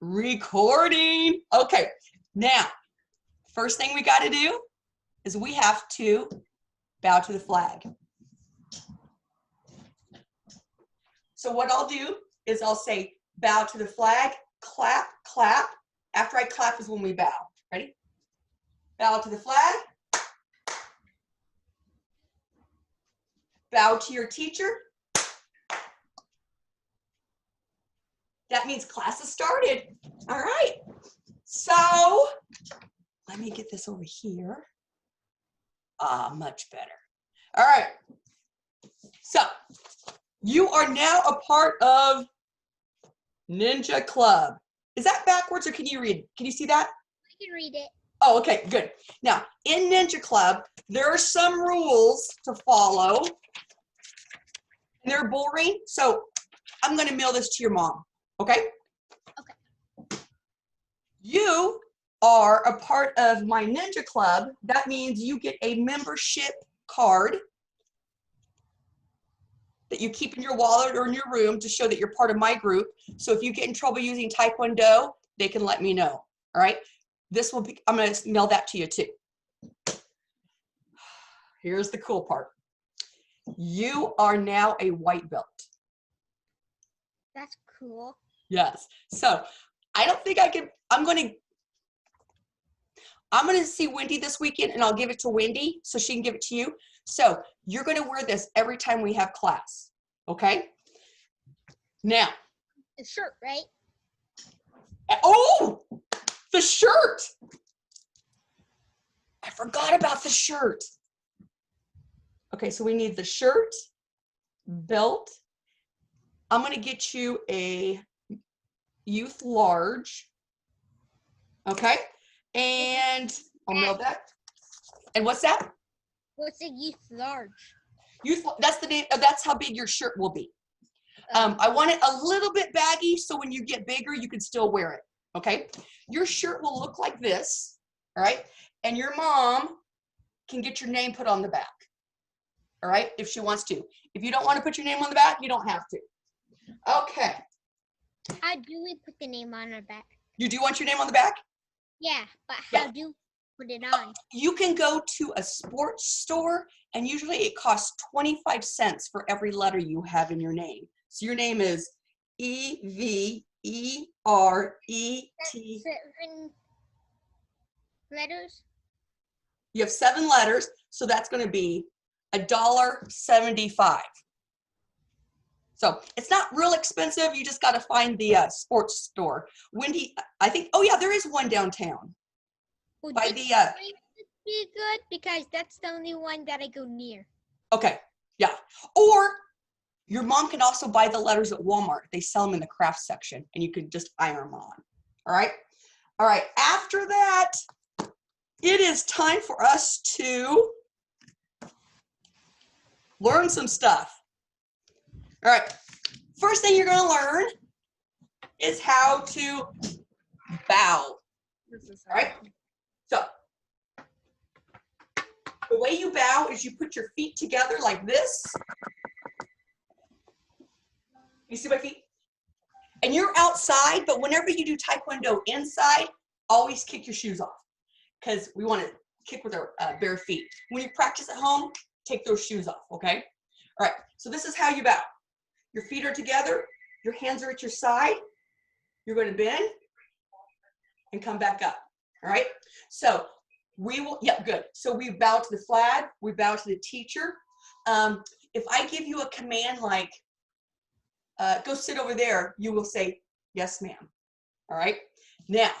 Recording. Okay, now, first thing we got to do is we have to bow to the flag. So what I'll do is I'll say bow to the flag, clap, clap. After I clap is when we bow. Ready? Bow to the flag. Bow to your teacher. That means class has started. All right. So let me get this over here. Much better. All right. So you are now a part of Ninja Club. Is that backwards or can you read? Can you see that? I can read it. Oh, okay, good. Now, in Ninja Club, there are some rules to follow. And they're boring, so I'm going to mail this to your mom, okay? Okay. You are a part of my Ninja Club. That means you get a membership card that you keep in your wallet or in your room to show that you're part of my group. So if you get in trouble using Taekwondo, they can let me know, all right? This will be, I'm going to mail that to you too. Here's the cool part. You are now a white belt. That's cool. Yes. So I don't think I can, I'm going to see Wendy this weekend and I'll give it to Wendy so she can give it to you. So you're going to wear this every time we have class. Okay. Now. The shirt, right? Oh, the shirt. I forgot about the shirt. Okay. So we need the shirt, belt. I'm going to get you a youth large. Okay. And I'll mail that. And what's that? What's a youth large? Youth, that's the name, that's how big your shirt will be. I want it a little bit baggy so when you get bigger, you can still wear it. Okay. Your shirt will look like this. All right. And your mom can get your name put on the back. All right. If she wants to. If you don't want to put your name on the back, you don't have to. Okay. How do we put the name on our back? You do want your name on the back? Yeah, but how do we put it on? You can go to a sports store and usually it costs 25 cents for every letter you have in your name. So your name is E-V-E-R-E-T. 7 letters? You have 7 letters, so that's going to be $1.75. So it's not real expensive. You just got to find the sports store. Wendy, I think, oh yeah, there is one downtown. Would By it the be good because that's the only one that I go near. Okay, yeah. Or your mom can also buy the letters at Walmart. They sell them in the craft section and you can just iron them on. All right. All right. After that, it is time for us to learn some stuff. All right. First thing you're going to learn is how to bow. All right. So the way you bow is you put your feet together like this. You see my feet? And you're outside, but whenever you do Taekwondo inside, always kick your shoes off because we want to kick with our bare feet. When you practice at home, take those shoes off, okay? All right, so this is how you bow. Your feet are together, your hands are at your side. You're going to bend and come back up, all right? So we will, yeah, good. So we bow to the flag, we bow to the teacher. If I give you a command like, go sit over there, you will say, yes, ma'am. All right. Now,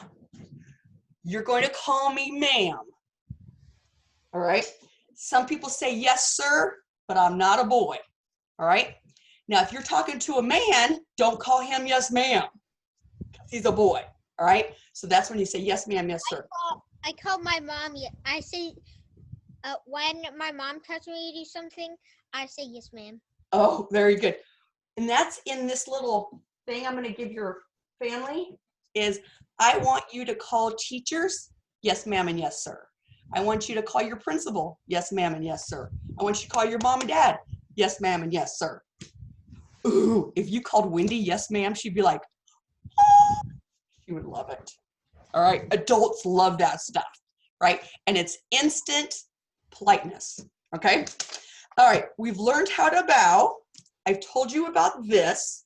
you're going to call me ma'am. All right. Some people say, yes, sir, but I'm not a boy. All right. Now, if you're talking to a man, don't call him yes, ma'am. He's a boy. All right. So that's when you say, yes, ma'am, yes, sir. I call my mom. I say, when my mom tells me to do something, I say, yes, ma'am. Oh, very good. And that's in this little thing I'm going to give your family is I want you to call teachers, yes, ma'am, and yes, sir. I want you to call your principal, yes, ma'am, and yes, sir. I want you to call your mom and dad, yes, ma'am, and yes, sir. Ooh, if you called Wendy, yes, ma'am, she'd be like, oh. She would love it. All right, adults love that stuff, right? And it's instant politeness, okay? All right, we've learned how to bow. I've told you about this.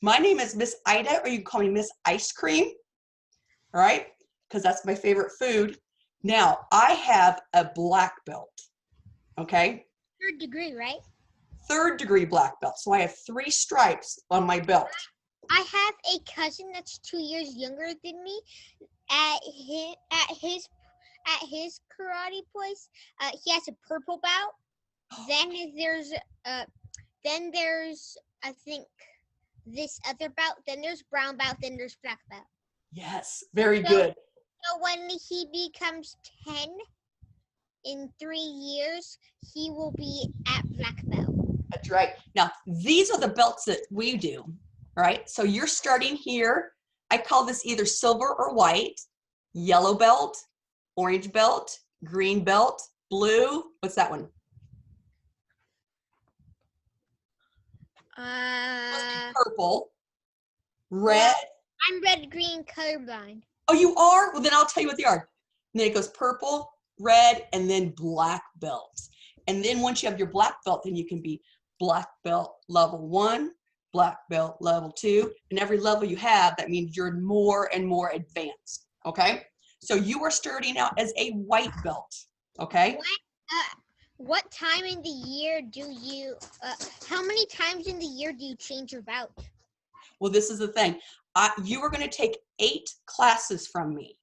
My name is Miss Ida, or you can call me Miss Ice Cream, all right? Because that's my favorite food. Now, I have a black belt, okay? 3rd degree, right? 3rd degree black belt. So I have 3 stripes on my belt. I have a cousin that's 2 years younger than me. At his karate place, he has a purple belt. Then there's I think this other belt. Then there's brown belt. Then there's black belt. Yes, very good. So when he becomes 10 in 3 years, he will be at black belt. That's right. Now, these are the belts that we do, right? So you're starting here. I call this either silver or white, yellow belt, orange belt, green belt, blue. What's that one? Purple, red. I'm red, green, colorblind. Oh, you are? Well, then I'll tell you what they are. And then it goes purple, red, and then black belts. And then once you have your black belt, then you can be black belt level 1, black belt level 2. And every level you have, that means you're more and more advanced, okay? So you are starting out as a white belt, okay? What time in the year do you, how many times in the year do you change your belt? Well, this is the thing. You are going to take 8 classes from me.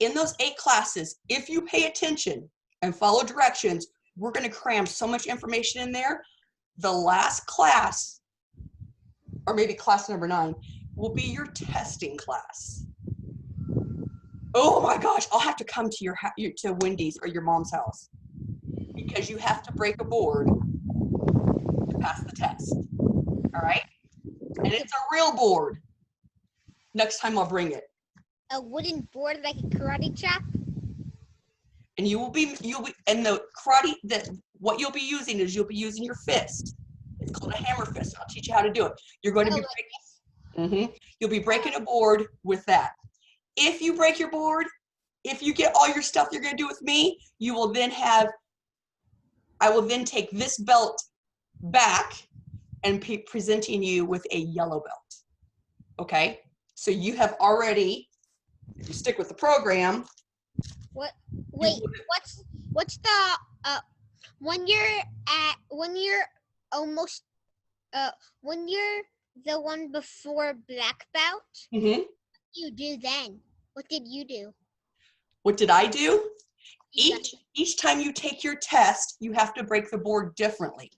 In those 8 classes, if you pay attention and follow directions, we're going to cram so much information in there. The last class, or maybe class number 9, will be your testing class. Oh my gosh, I'll have to come to to Wendy's or your mom's house because you have to break a board to pass the test. All right? And it's a real board. Next time I'll bring it. A wooden board like a karate chop? And you'll be, and the karate, what you'll be using is you'll be using your fist. It's called a hammer fist. I'll teach you how to do it. You're going to be breaking, you'll be breaking a board with that. If you break your board, if you get all your stuff you're going to do with me, you will then I will then take this belt back and be presenting you with a yellow belt. Okay? So you have already, if you stick with the program. Wait, what's the when you're the one before black belt? Mm-hmm. What do you do then? What did you do? What did I do? Each time you take your test, you have to break the board differently.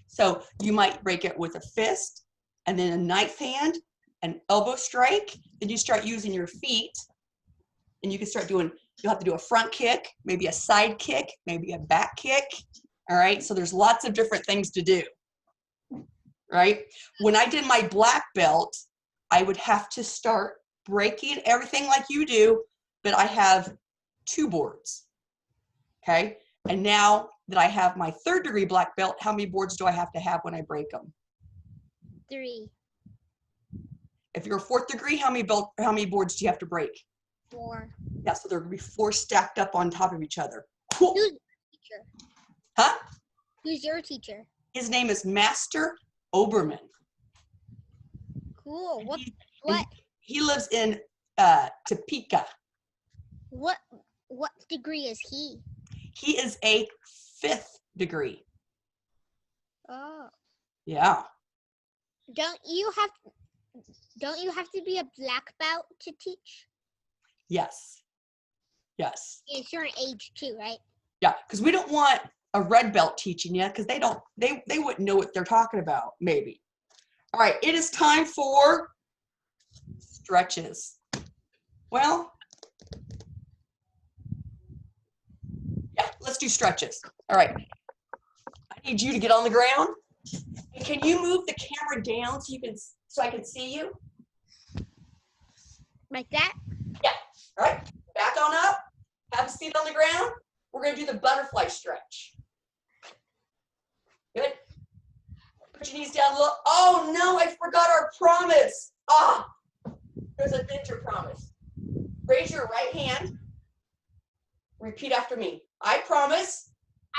So you might break it with a fist, and then a knife hand, an elbow strike. Then you start using your feet, and you can start doing, you'll have to do a front kick, maybe a side kick, maybe a back kick. All right, so there's lots of different things to do, right? When I did my black belt, I would have to start breaking everything like you do, but I have 2 boards, okay? And now that I have my 3rd degree black belt, how many boards do I have to have when I break them? 3. If you're a 4th degree, how many boards do you have to break? 4. Yeah, so there will be 4 stacked up on top of each other. Cool. Who's your teacher? Huh? Who's your teacher? His name is Master Oberman. Cool. He lives in Topeka. What degree is he? He is a 5th degree. Oh. Yeah. Don't you have to be a black belt to teach? Yes. Yes. It's your age too, right? Yeah, because we don't want a red belt teaching you because they wouldn't know what they're talking about, maybe. All right, it is time for stretches. Well, yeah, let's do stretches. All right. I need you to get on the ground. And can you move the camera down so I can see you? Like that? Yeah. All right. Back on up. Have a seat on the ground. We're going to do the butterfly stretch. Good. Put your knees down. Look. Oh, no, I forgot our promise. Ah. Good. Here's a ninja promise. Raise your right hand. Repeat after me. I promise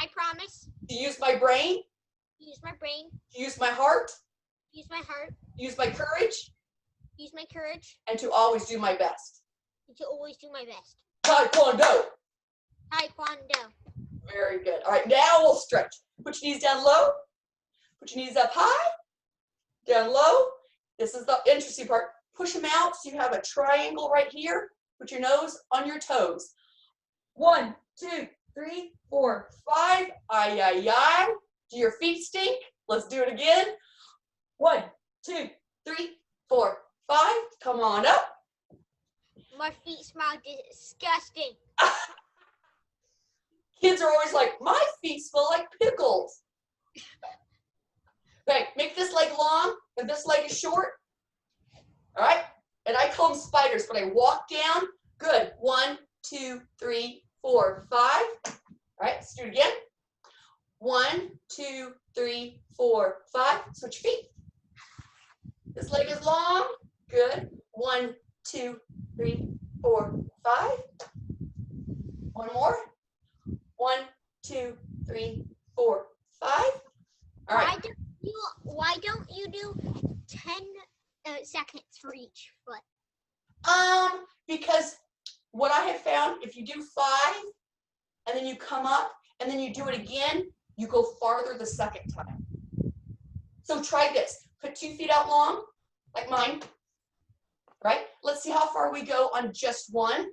I promise to use my brain, to use my brain, to use my heart, use my heart, use my courage, use my courage, and to always do my best. and to always do my best. Taekwondo. Taekwondo. Very good. All right, now we'll stretch. Put your knees down low. Put your knees up high, down low. This is the interesting part. Push them out so you have a triangle right here. Put your nose on your toes. 1, 2, 3, 4, 5. Ay, ay, ay. Do your feet stink? Let's do it again. 1, 2, 3, 4, 5. Come on up. My feet smell disgusting. Kids are always like, my feet smell like pickles. Okay, make this leg long and this leg is short. All right, and I call them spiders, but I walk down. Good. 1, 2, 3, 4, 5. All right, let's do it again. 1, 2, 3, 4, 5. Switch feet. This leg is long. Good. 1, 2, 3, 4, 5. One more. 1, 2, 3, 4, 5. All right. Why don't you do 10 seconds for each foot? Because what I have found, if you do 5 and then you come up and then you do it again, you go farther the second time. So try this. Put 2 feet out long, like mine. Right? Let's see how far we go on just one.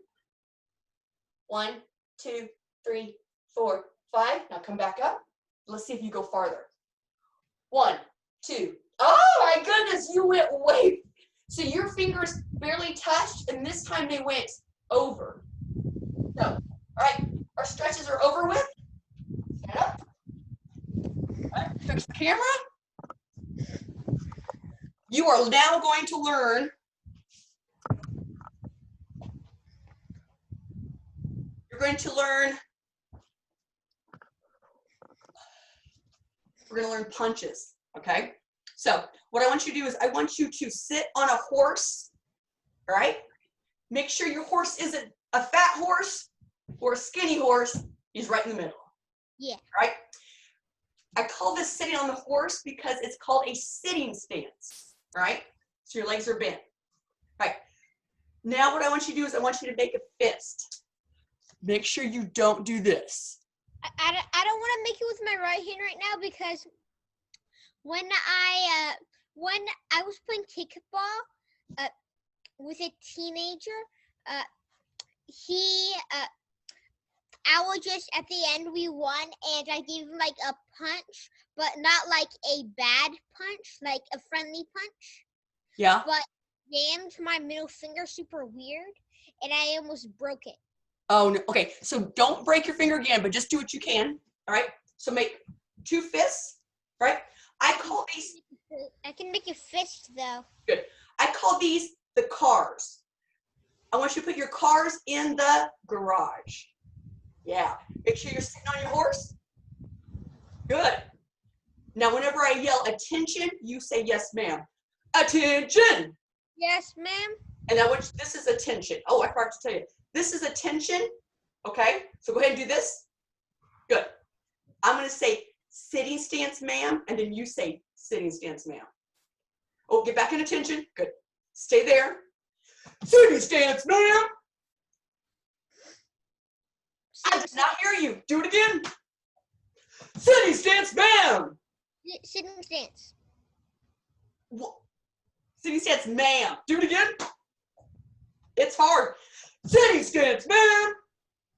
1, 2, 3, 4, 5. Now come back up. Let's see if you go farther. 1, 2. Oh my goodness, you went way. So your fingers barely touched, and this time they went over. So, all right, our stretches are over with. Stand up. All right, fix the camera. You are now going to learn. You're going to learn. We're going to learn punches, okay? So what I want you to do is I want you to sit on a horse, all right? Make sure your horse isn't a fat horse or a skinny horse. He's right in the middle. Yeah. All right? I call this sitting on the horse because it's called a sitting stance, all right? So your legs are bent. All right. Now what I want you to do is I want you to make a fist. Make sure you don't do this. I don't want to make it with my right hand right now because when I was playing kickball with a teenager, I was just at the end we won and I gave him like a punch, but not like a bad punch, like a friendly punch. Yeah. But jammed my middle finger super weird and I almost broke it. Oh, no. Okay. So don't break your finger again, but just do what you can. All right. So make 2 fists, right? I call these. I can make a fist though. Good. I call these the cars. I want you to put your cars in the garage. Yeah. Make sure you're sitting on your horse. Good. Now, whenever I yell attention, you say yes, ma'am. Attention. Yes, ma'am. And now this is attention. Oh, I forgot to tell you. This is attention. Okay. So go ahead and do this. Good. I'm going to say sitting stance, ma'am. And then you say sitting stance, ma'am. Oh, get back in attention. Good. Stay there. Sitting stance, ma'am. I did not hear you. Do it again. Sitting stance, ma'am. Sitting stance. Sitting stance, ma'am. Do it again. It's hard. Sitting stance, ma'am.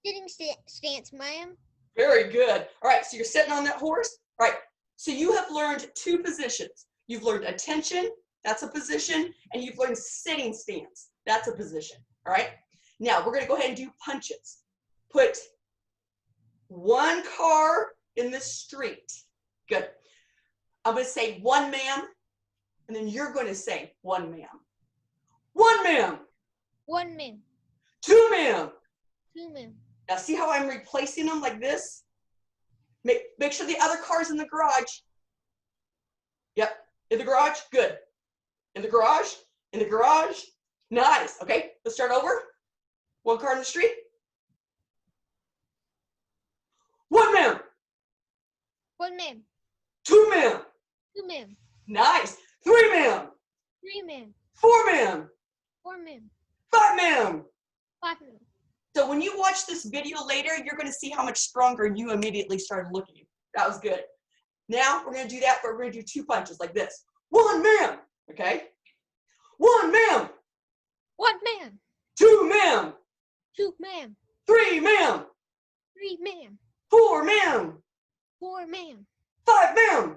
Sitting stance, ma'am. Very good. All right, so you're sitting on that horse. All right, so you have learned 2 positions. You've learned attention, that's a position, and you've learned sitting stance, that's a position. All right, now we're gonna go ahead and do punches. Put 1 car in the street. Good. I'm gonna say 1 ma'am, and then you're gonna say 1 ma'am. 1 ma'am. 1 ma'am. 2 ma'am. 2 ma'am. Now see how I'm replacing them like this? Make sure the other car's in the garage. Yep, in the garage, good. In the garage, Nice. Okay, let's start over. One card in the street. One man. One man. Two man. Two men. Nice. Three man. Three men. Four man. Four men. Five man. Five men. So when you watch this video later, you're going to see how much stronger you immediately started looking. That was good. Now we're going to do that, but we're going to do 2 punches like this. One man. Okay. One man. One man. Two man. Two men. Three man. Three men. Four man. Four men. Five man.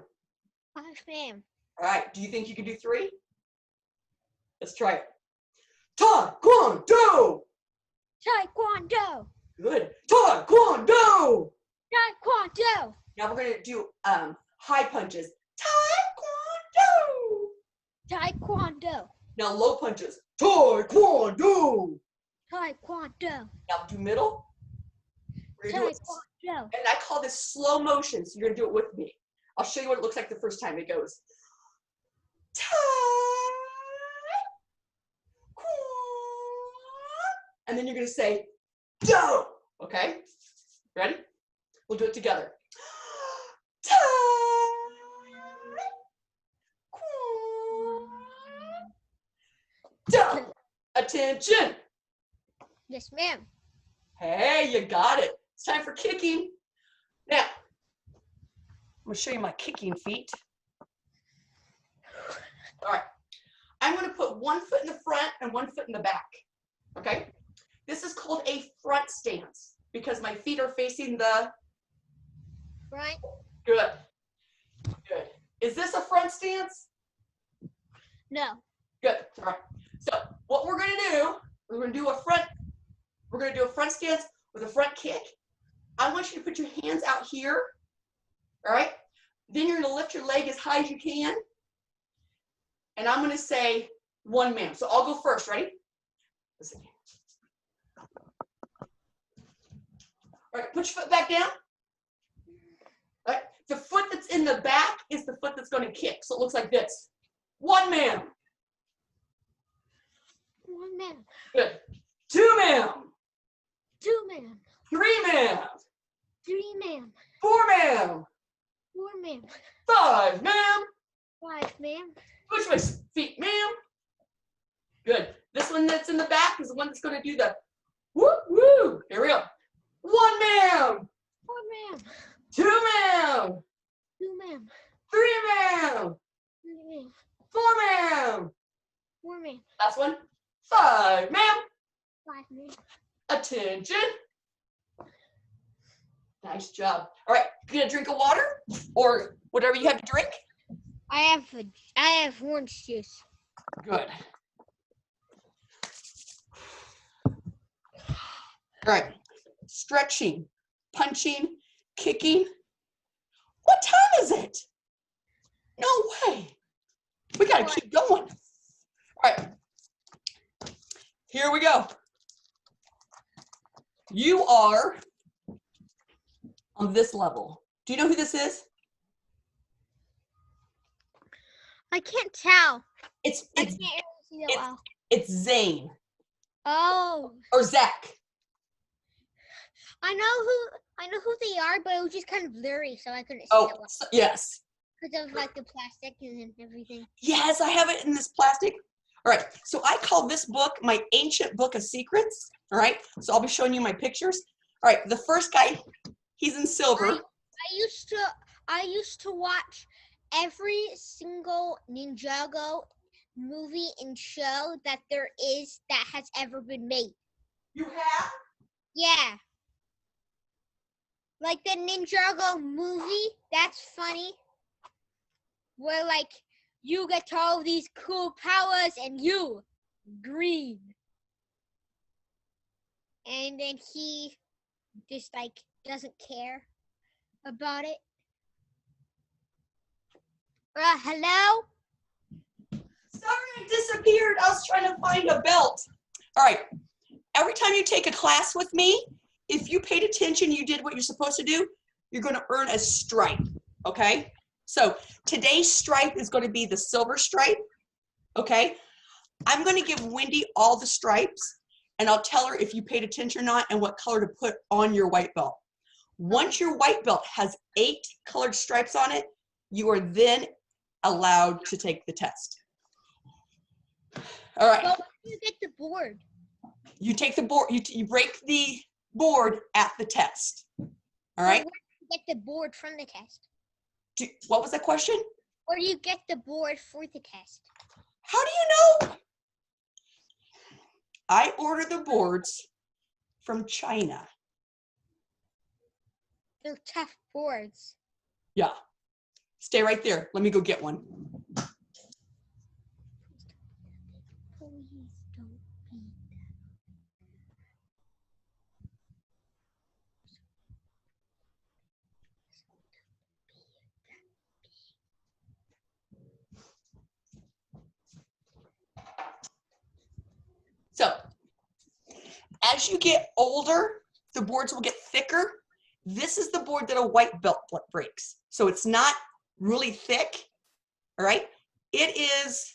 Five men. All right. Do you think you can do 3? Let's try it. Taekwondo. Taekwondo. Good. Taekwondo. Taekwondo. Now we're going to do high punches. Taekwondo. Taekwondo. Now low punches. Taekwondo. Taekwondo. Now do middle. We're gonna do it, Taekwondo. and I call this slow motion, so you're gonna do it with me. I'll show you what it looks like the first time. It goes. And then you're gonna say, do. Okay? Ready? We'll do it together. Do. Attention. Yes, ma'am. Hey, you got it. It's time for kicking. Now, I'm gonna show you my kicking feet. All right. I'm gonna put 1 foot in the front and 1 foot in the back. Okay? This is called a front stance because my feet are facing the Right? good. Good. Is this a front stance? No. Good. All right. So what we're gonna do, we're gonna do a front stance with a front kick. I want you to put your hands out here. All right. Then you're gonna lift your leg as high as you can. And I'm gonna say one man. So I'll go first. Ready? Listen. All right, put your foot back down. All right, the foot that's in the back is the foot that's gonna kick. So it looks like this. One man. One man. Good. Two man. Two men. Three man. Three men. Four man. Four men. Five man. Five men. Push my feet, ma'am. Good. This one that's in the back is the one that's gonna do the woo woo. Here we go. One man. One man. Two man. Two men. Three man. Three men. Four man. Four men. Last one. Five man. Five men. Attention. Nice job. All right, you gonna drink of water or whatever you have to drink? I have orange juice. Good. All right, stretching, punching, kicking. What time is it? No way. We gotta keep going. All right, here we go. You are on this level. Do you know who this is? I can't tell. I It's can't really see that well. it's Zane Oh, or Zach. I know who they are, but it was just kind of blurry, so I couldn't see Oh, that well yes. because of like the plastic and everything. Yes, I have it in this plastic. All right, so I call this book my Ancient Book of Secrets. All right, so I'll be showing you my pictures. All right, the first guy, he's in silver. I used to watch every single Ninjago movie and show that there is that has ever been made. You have? Yeah. Like the Ninjago movie, that's funny. Where like you get all these cool powers and you green. And then he just like doesn't care about it. Hello? Sorry, I disappeared. I was trying to find a belt. All right, every time you take a class with me, if you paid attention, you did what you're supposed to do, you're going to earn a stripe, okay? So today's stripe is going to be the silver stripe, okay? I'm going to give Wendy all the stripes, and I'll tell her if you paid attention or not and what color to put on your white belt. Once your white belt has 8 colored stripes on it, you are then allowed to take the test. All right. Well, you get the board. You take the board, you break the board at the test. All right. Where do you get the board from the test? What was that question? Where do you get the board for the test? How do you know? I order the boards from China. They're tough boards. Yeah. Stay right there. Let me go get one. Please don't be So, as you get older, the boards will get thicker. This is the board that a white belt breaks. So it's not really thick, all right? It is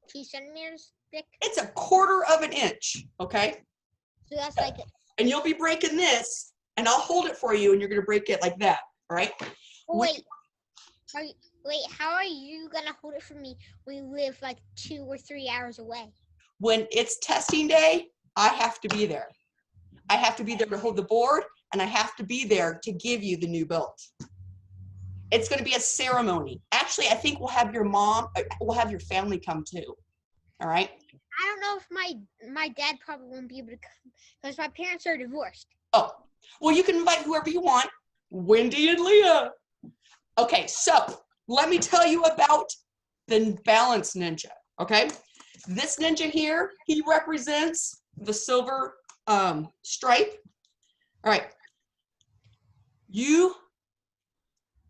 2 centimeters thick. it's a 1/4 of an inch, okay? So that's like And you'll be breaking this, and I'll hold it for you, and you're gonna break it like that, all right? wait. How are you gonna hold it for me when you live like 2 or 3 hours away? When it's testing day, I have to be there. I have to be there to hold the board, and I have to be there to give you the new belt. It's going to be a ceremony. Actually, I think we'll have we'll have your family come too. All right? I don't know if my dad probably won't be able to come because my parents are divorced. Oh, well, you can invite whoever you want. Wendy and Leah. Okay, so let me tell you about the Balance Ninja, okay? This ninja here, he represents the silver stripe. All right. You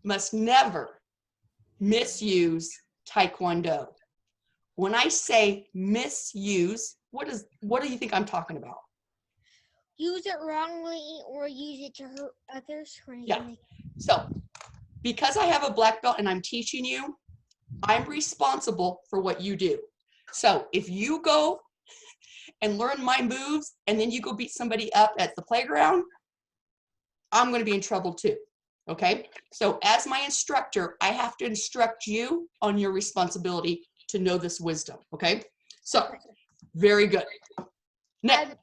must never misuse Taekwondo. When I say misuse, what do you think I'm talking about? Use it wrongly or use it to hurt others. Yeah. So, because I have a black belt and I'm teaching you, I'm responsible for what you do. So, if you go and learn my moves and then you go beat somebody up at the playground, I'm going to be in trouble too. Okay? So, as my instructor, I have to instruct you on your responsibility to know this wisdom. Okay? So, very good. Next.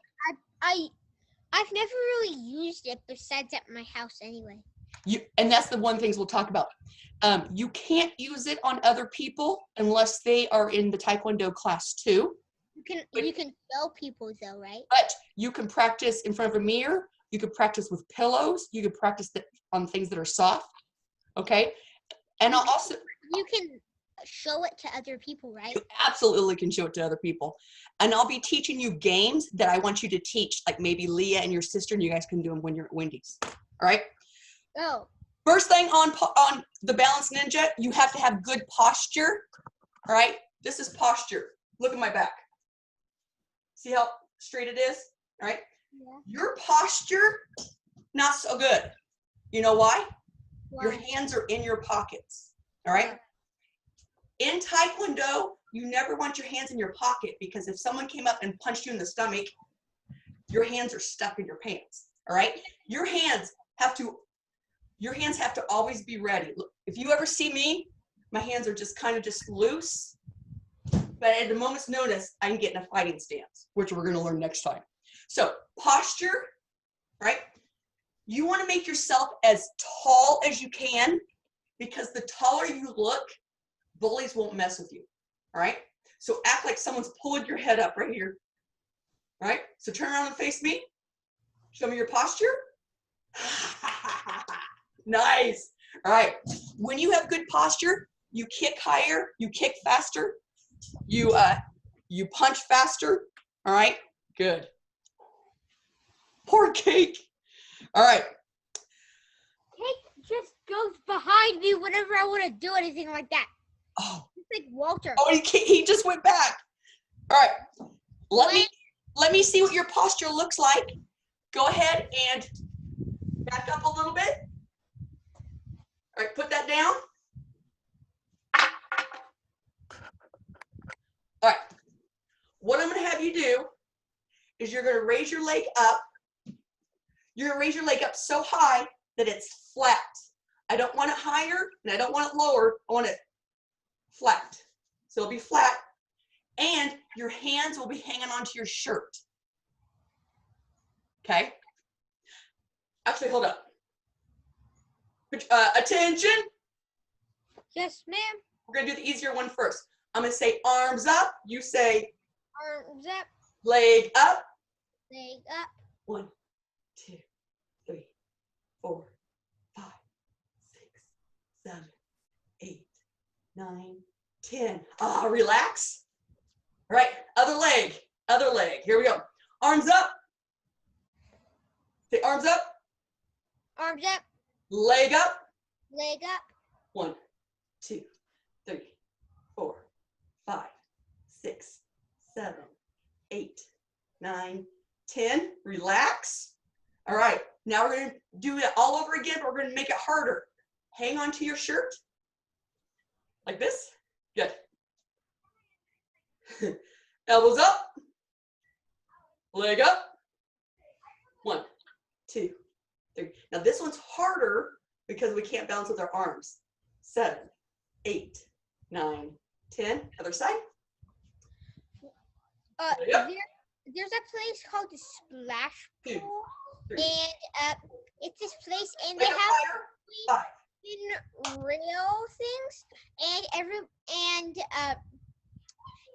I've never really used it besides at my house anyway. And that's the one things we'll talk about. You can't use it on other people unless they are in the Taekwondo class too. You can show people though, right? But you can practice in front of a mirror. You can practice with pillows. You can practice on things that are soft. Okay? And I'll also... You can show it to other people, right? You absolutely can show it to other people. And I'll be teaching you games that I want you to teach, like maybe Leah and your sister, and you guys can do them when you're at Wendy's. All right? Oh. First thing on the Balance Ninja, you have to have good posture. All right? This is posture. Look at my back. See how straight it is? All right? Yeah. Your posture, not so good. You know why? Why? Your hands are in your pockets. All right? In Taekwondo, you never want your hands in your pocket because if someone came up and punched you in the stomach, your hands are stuck in your pants. All right? Your hands have to always be ready. Look, if you ever see me, my hands are just kind of just loose. But at a moment's notice, I can get in a fighting stance, which we're going to learn next time. So posture, right? You want to make yourself as tall as you can because the taller you look, bullies won't mess with you, all right? So act like someone's pulling your head up right here, all right? So turn around and face me. Show me your posture. Nice. All right. When you have good posture, you kick higher, you kick faster, you punch faster. All right. Good. Poor Cake. All right. Cake just goes behind me whenever I want to do anything like that. Oh. It's like Walter. Oh, he just went back. All right. Let me see what your posture looks like. Go ahead and back up a little bit. All right, put that down. is you're going to raise your leg up. You're going to raise your leg up so high that it's flat. I don't want it higher and I don't want it lower. I want it flat. So it'll be flat. And your hands will be hanging onto your shirt. Okay? Actually, hold up. Attention. Yes, ma'am. We're going to do the easier one first. I'm going to say arms up. You say Arms up, leg up. leg up. 1, 2, 3, 4, 5, 6, 7, 8, 9, 10. Relax. All right, other leg, other leg. Here we go. Arms up. Say arms up. Arms up, Leg up. leg up. 1, 2, 3, 4, 5, 6, 7, 8, 9, 10. Relax. All right, now we're going to do it all over again, but we're going to make it harder. Hang on to your shirt. Like this. Good. Elbows up. Leg up. 1, 2, 3. Now this one's harder because we can't balance with our arms. 7, 8, 9, 10. Other side. Yep. There's a place called the Splash 2, Pool, 3. and it's this place, and they Leg up have higher. 5. real things,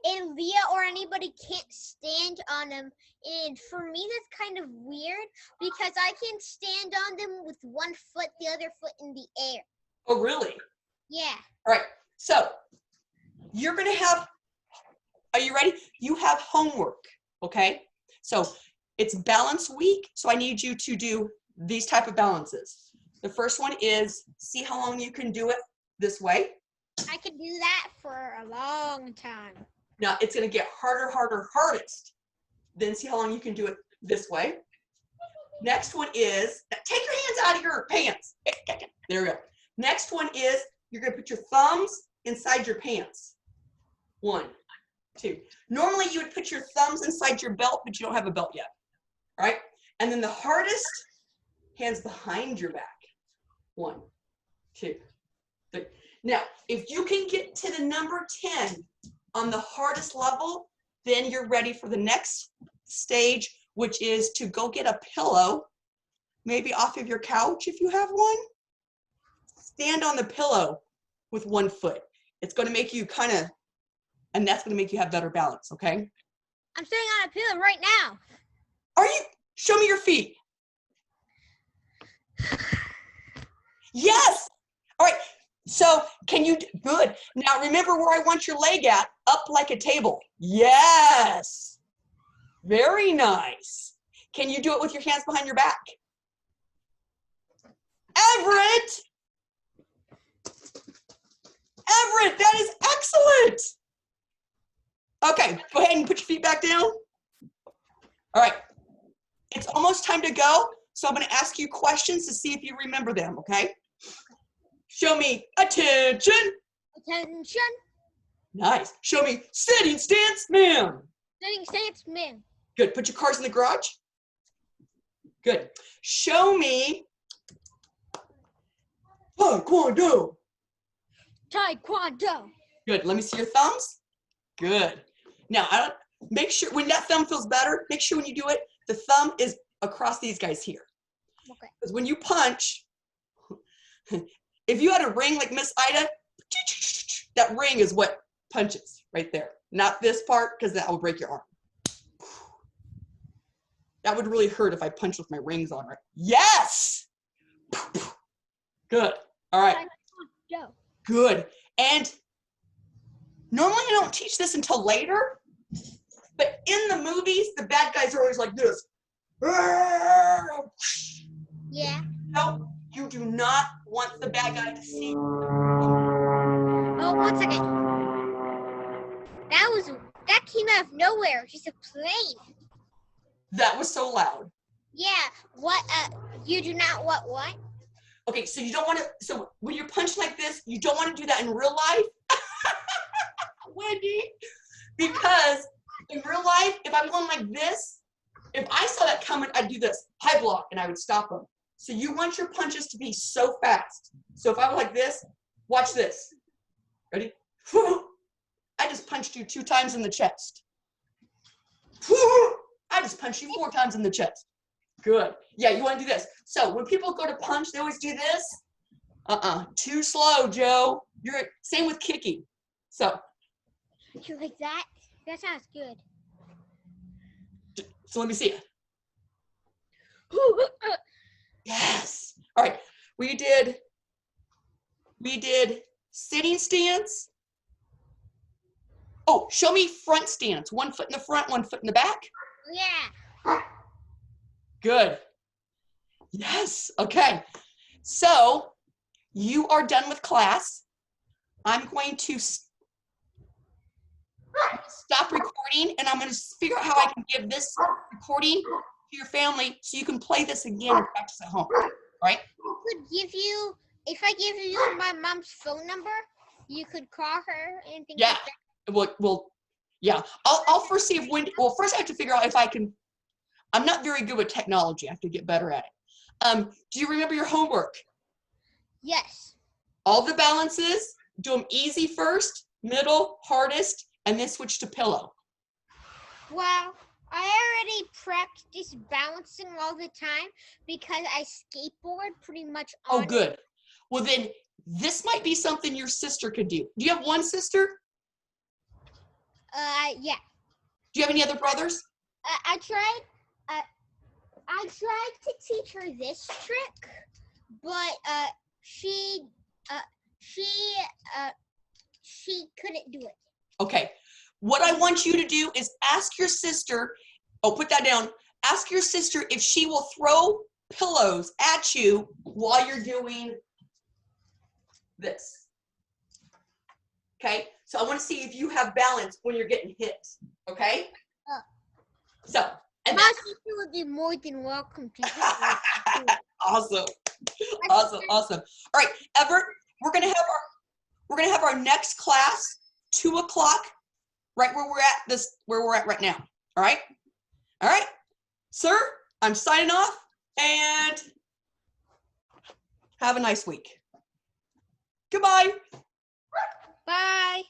and Leah or anybody can't stand on them. And for me, that's kind of weird because I can stand on them with one foot, the other foot in the air. Oh, really? Yeah. All right. So you're going to have, are you ready? You have homework. Okay. So it's balance week. So I need you to do these type of balances. The first one is see how long you can do it this way. I could do that for a long time. Now it's going to get harder, hardest. Then see how long you can do it this way. Next one is, take your hands out of your pants. There we go. Next one is, you're going to put your thumbs inside your pants. 1, 2. Normally you would put your thumbs inside your belt, but you don't have a belt yet. All right? And then the hardest, hands behind your back. 1, 2, 3. Now, if you can get to the number 10 on the hardest level, then you're ready for the next stage, which is to go get a pillow, maybe off of your couch if you have one. Stand on the pillow with one foot. It's going to make you and that's going to make you have better balance, okay? I'm sitting on a pillow right now. Are you? Show me your feet. Yes. All right. So can you, good. Now remember where I want your leg at, up like a table. Yes. Very nice. Can you do it with your hands behind your back? Everett. Everett, that is excellent. Okay, go ahead and put your feet back down. All right. It's almost time to go. So I'm going to ask you questions to see if you remember them, okay? Show me attention. Attention. Nice. Show me sitting stance, ma'am. Sitting stance, ma'am. Good. Put your cars in the garage. Good. Show me Taekwondo. Taekwondo. Good. Let me see your thumbs. Good. Now, make sure when that thumb feels better, make sure when you do it, the thumb is across these guys here. Okay. Because when you punch, if you had a ring like Miss Ida, that ring is what punches right there. Not this part, because that will break your arm. That would really hurt if I punched with my rings on, right? Yes! Good. All right. Taekwondo. Good. And normally I don't teach this until later, but in the movies, the bad guys are always like this. Yeah. No, you do not want the bad guy to see. Oh, 1 second. That came out of nowhere. Just a plane. That was so loud. Yeah. What? You do not want what? Okay, so you don't want to, so when you're punched like this, you don't want to do that in real life. Wendy, because in real life, if I'm going like this, if I saw that coming, I'd do this, high block, and I would stop them. So you want your punches to be so fast. So if I'm like this, watch this. Ready? I just punched you 2 times in the chest. I just punched you 4 times in the chest. Good. Yeah, you want to do this. So when people go to punch, they always do this. Too slow, Joe. You're same with kicking. So You like that? That sounds good. So let me see it. Yes. All right. We did sitting stance. Oh, show me front stance. 1 foot in the front, 1 foot in the back. Yeah. Good. Yes. Okay. So you are done with class. I'm going to stop recording, and I'm going to figure out how I can give this recording to your family so you can play this again and practice at home. All right? I could give you, if I give you my mom's phone number, you could call her and things Yeah. like that. Well, yeah. I'll first see if Wendy. Well, first I have to figure out if I can. I'm not very good with technology. I have to get better at it. Do you remember your homework? Yes. All the balances. Do them easy first, middle, hardest, and then switch to pillow. Well, I already practice balancing all the time because I skateboard pretty much on. Oh, good. Well, then this might be something your sister could do. Do you have one sister? Yeah. Do you have any other brothers? I tried to teach her this trick, but she couldn't do it. Okay. What I want you to do is ask your sister, put that down. Ask your sister if she will throw pillows at you while you're doing this. Okay? So I want to see if you have balance when you're getting hit. Okay? So, and My sister would be more than welcome to do it. Awesome. Awesome. All right, Everett, we're gonna have our next class 2 o'clock, right where we're at right now. All right, sir. I'm signing off, and have a nice week. Goodbye. Bye.